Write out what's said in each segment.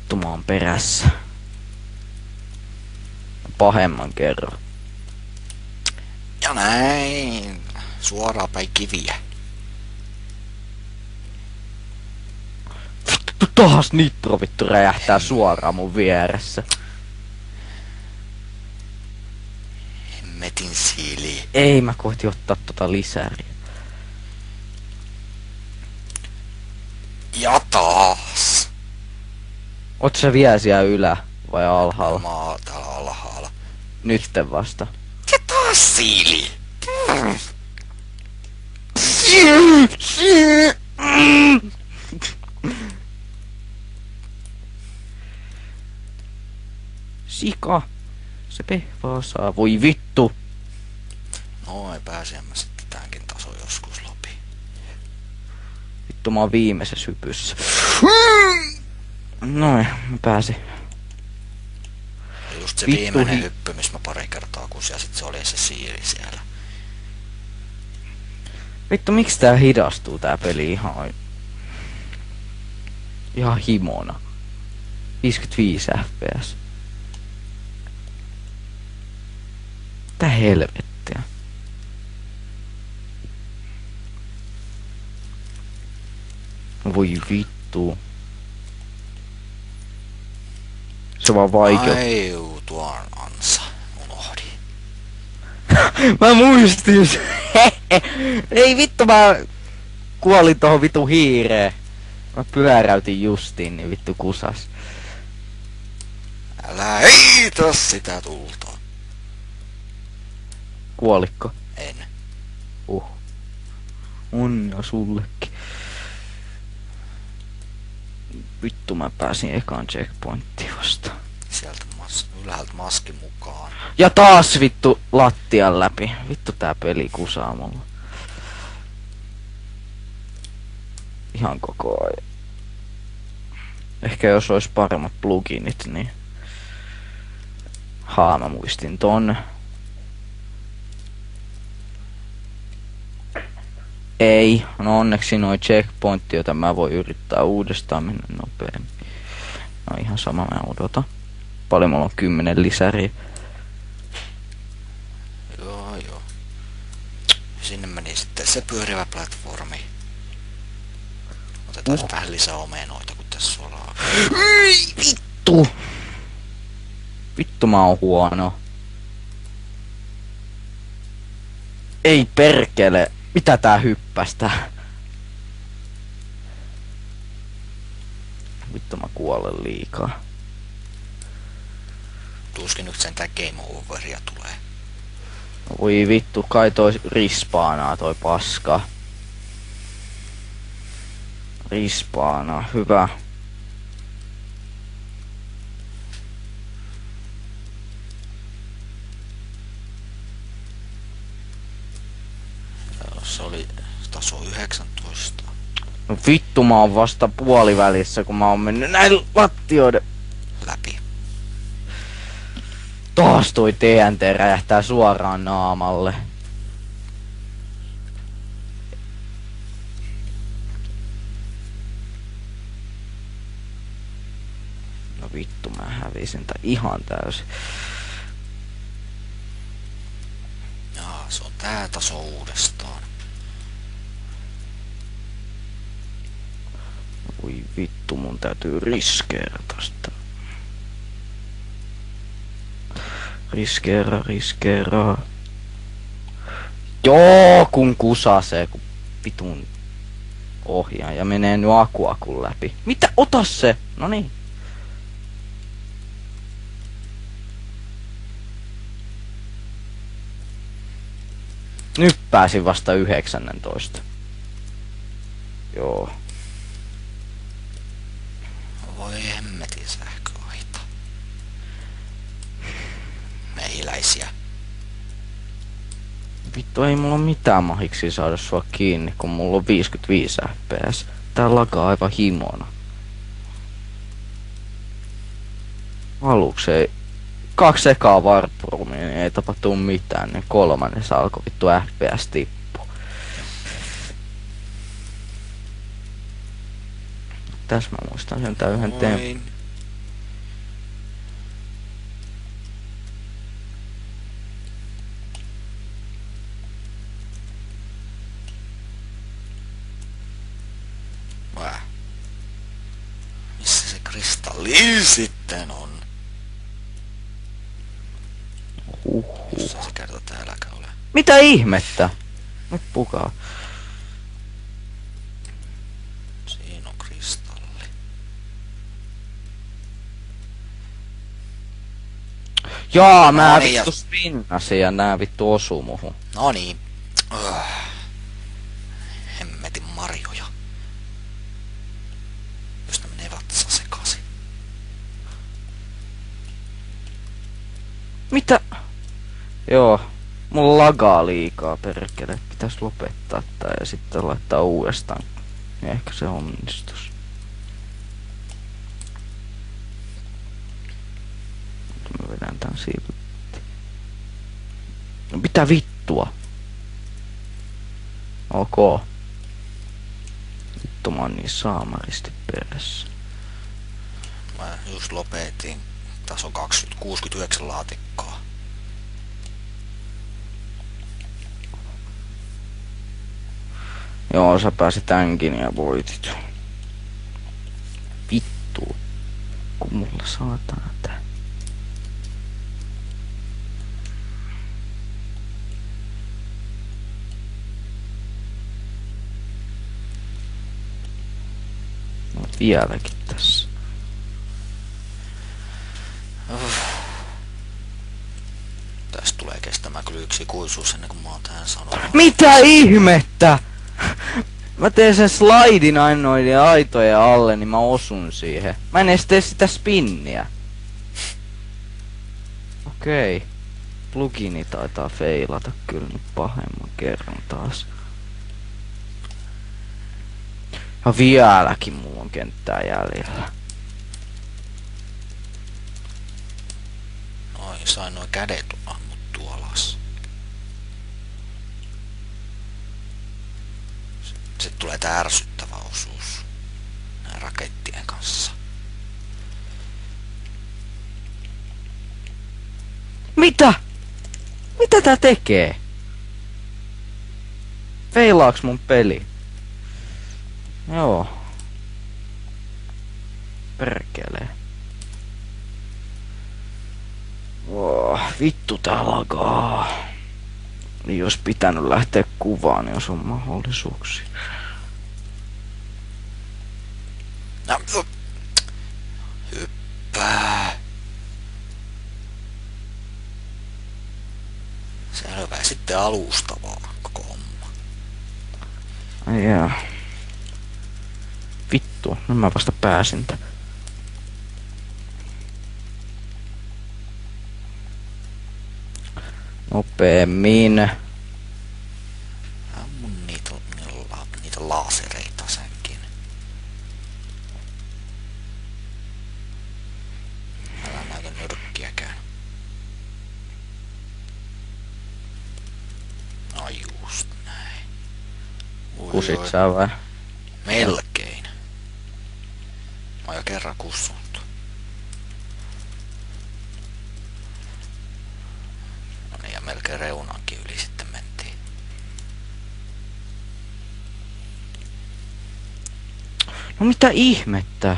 Vittu mä oon perässä. Pahemman kerran. Ja näin. Suoraan päin kiviä. Vittu taas nitro vittu räjähtää suoraan mun vieressä. Hemmetin siili. Ei, mä koitin ottaa tota lisäriä. Ja taas. Oot sä vielä siellä ylä vai alhaalla? Mä oon täällä alhaalla. Nytten vasta. Ja taas siili. Sika. Se pehvaa saa. Voi vittu. Noin, pääsen mä sitten tämänkin taso joskus läpi. Vittu mä oon viimeisessä hypyssä. Noin, mä pääsin. Just se Vittu viimeinen hyppy, missä mä pari kertaa kusin ja sit se oli se siili siellä. Vittu miksi tää hidastuu tää peli ihan himona. 55 fps. Mitä helvettiä? Voi vittu. Se vaan vaikea. Ai tuon ansa. Unohdin. Mä muistin. Ei vittu mä kuolin tohon vitu hiireen. Mä pyöräytin justiin niin vittu kusas. Älä heitä sitä tulta. Kuolikko? En. Onnea sullekin. Vittu mä pääsin ekaan checkpointtiin vasta. Sieltä ylhäältä maski mukaan. Ja taas vittu lattian läpi. Vittu tää peli kusaa mulla. Ihan koko ajan. Ehkä jos ois paremmat pluginit, niin... Mä muistin ton. Ei, no onneksi noi checkpointti, jota mä voin yrittää uudestaan mennä nopeammin. No ihan sama, mä odotan. Paljon mulla on 10 lisäriä. Joo. Sinne meni sitten se pyörivä platformi. Otetaan vähän lisää omenoita, kun tässä ollaan. Ei vittu! Vittu mä oon huono. Ei perkele. Mitä tää hyppästä? Vittu mä kuolen liikaa. Tuskin nyt sentään game overia tulee. Voi vittu, kai toi rispaanaa toi paska. Rispaanaa, hyvä. Se oli taso 19. No vittu mä oon vasta puolivälissä, kun mä oon mennyt näin lattioiden Läpi. taas toi TNT räjähtää suoraan naamalle. No vittu mä hävisin tää ihan täysin. Jaa, se on tää taso uudestaan. Voi vittu, mun täytyy riskeerata sitä. Riskeeraa. Joo, kun kusasee, kun vitun ohjaa ja menee nyt akuakun läpi. Mitä? Ota se! No niin. Nyt pääsin vasta 19. Joo. Voi hemmetin sähköaita. Mehiläisiä. Vittu ei mulla mitään mahiksi saada sua kiinni, kun mulla on 55 fps. Tää lakaa aivan himona. Aluksi ei... 2 ekaa warp-roomia, niin ei tapahtuu mitään, niin 3. alkoi vittu FPS tippu. Tässä mä muistan sen yhden tempun. Kristalli sitten on. Jossa se kerta täälläkään ole. Mitä ihmettä? Nyt pukaa. Siinä on kristalli. Jaa, mä No niin, vittu spinnasin ja nää vittu osuu muhun. No niin. Hemmetin marjoja. Jos ne menee vatsa sekaisin. Mitä? Joo, mulla lagaa liikaa perkele. Pitäis lopettaa tää ja sitten laittaa uudestaan. Ja ehkä se onnistus. Mä vedän tän silti. No mitä vittua? Ok. Vittu mä oon niin saamaristi perässä. Mä just lopetin. Tässä on 69 laatikkoa. Joo, sä pääsit tämänkin ja voitit. Vittu. Kun mulla saatana tää. No vieläkin tässä. Tästä tulee kestämään kyllä yksi ikuisuus ennen kuin mä oon tähän sanonut. Mitä ihmettä? Mä teen sen slaidin aina noiden aitojen alle, niin mä osun siihen. Mä en edes tee sitä spinniä. Okei. Plugini taitaa feilata kyllä nyt pahemman kerran taas. Ja vieläkin mulla on kenttää jäljellä. Noin, sain noin kädet ammuttua alas. Sitten tulee tää ärsyttävä osuus. Nää rakettien kanssa. Mitä? Mitä tää tekee? Feilaaks mun peli? Joo. Perkelee. Vittu tää lagaa. Niin jos pitänyt lähteä kuvaan, niin jos on mahdollisuuksia. No, hyppää. Selvä. Sitten alustavaa koko homma. Ai jaa. Vittu, nyt mä vasta pääsin tän. Nopeemmin. Ammun niitä laasereita senkin. Älä näytä nyrkkiäkään. No just näin. Kusit sä vai? Melkein. Mä oon jo kerran kussunut. No niin, ja melkein reunankin yli sitten mentiin. No mitä ihmettä?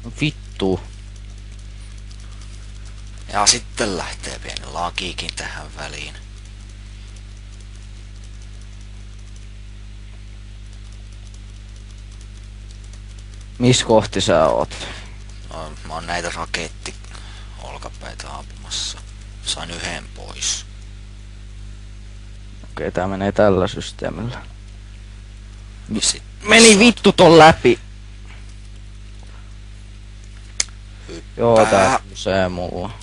No vittu. Ja sitten lähtee pieni lakiikin tähän väliin. Miss kohti sä oot? No, mä oon näitä olkapäitä ampumassa. Sain yhden pois. Okei, tää menee tällä systeemillä. Sitten Meni vittu ton läpi! Joo, tää kusee mulla.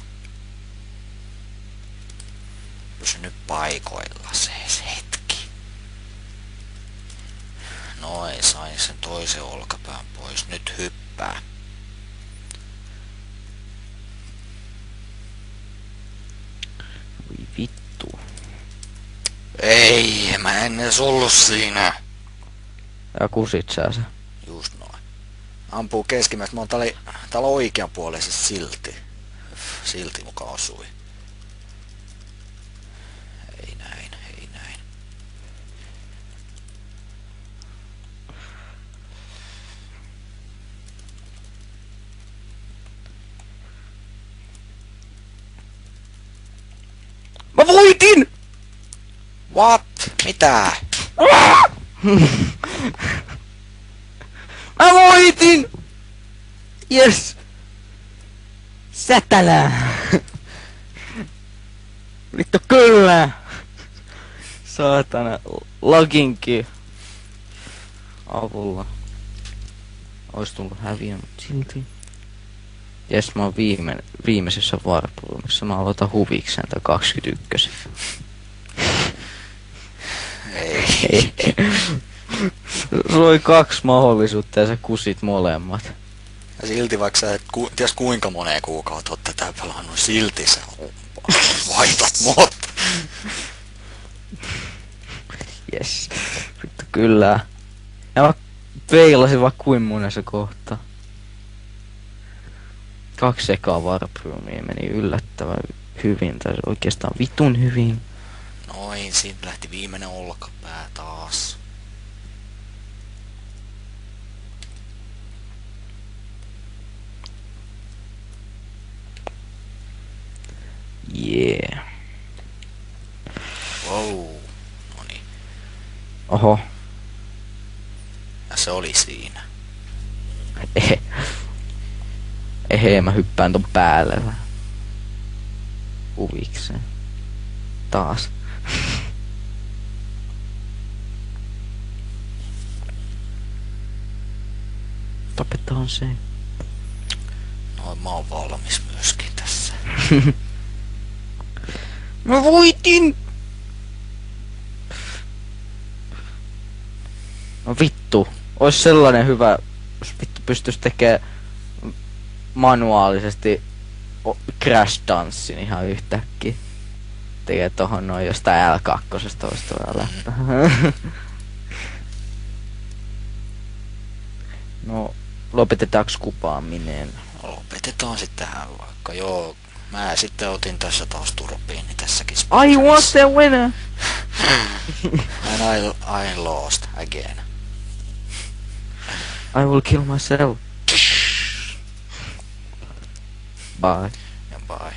Pysy nyt paikoilla se hetki. Noin, sain sen toisen olkapään pois. Nyt hyppää. Voi vittu. Ei, mä en edes ollut siinä. Ja kusit sä se. Just noin. Ampuu keskimmäistä. Mä oon täällä oikeapuolisesti silti. Silti muka osui. Ei näin, ei näin. What? Mitä? Mä voitin! Yes! Sätälää! Vittu kyllä! Saatana, loginkin avulla. Ois tullut häviä, mut silti. Jes, mä oon viimeisessä Warproomissa. Mä aloitan huvikseen tää 21. Ei. Sulla oli 2 mahdollisuutta ja sä kusit molemmat. Ja silti vaikka sä et ties kuinka moneen kuukautta oot tätä pelannut, silti sä vaihtat mut. Jes. Vittu kyllä. Ja mä peilasin vaan kuin monessa kohtaa. 2 ekaa Warproomia meni yllättävän hyvin, tai oikeastaan vitun hyvin. Noin, siitä lähti viimeinen olkapää taas. Yeah. Wow. Noniin. Oho. Ja se oli siinä. Ehe, mä hyppään ton päälle vähän. Huvikseen. Taas. Tapetaan se. No mä oon valmis myöskin tässä. Mä voitin! No vittu. Ois sellainen hyvä, jos vittu pystyis tekee manuaalisesti Crash Dancin ihan yhtäkkiä. Tekee tohon noin jostain L2 toistuvaa läppä. No, lopetetaanko kupaaminen? Lopetetaan sitten tähän vaikka. Joo, mä sitten otin tässä taas turpiini tässäkin. I was the winner! And I lost again. I will kill myself. Bye. Ja bye.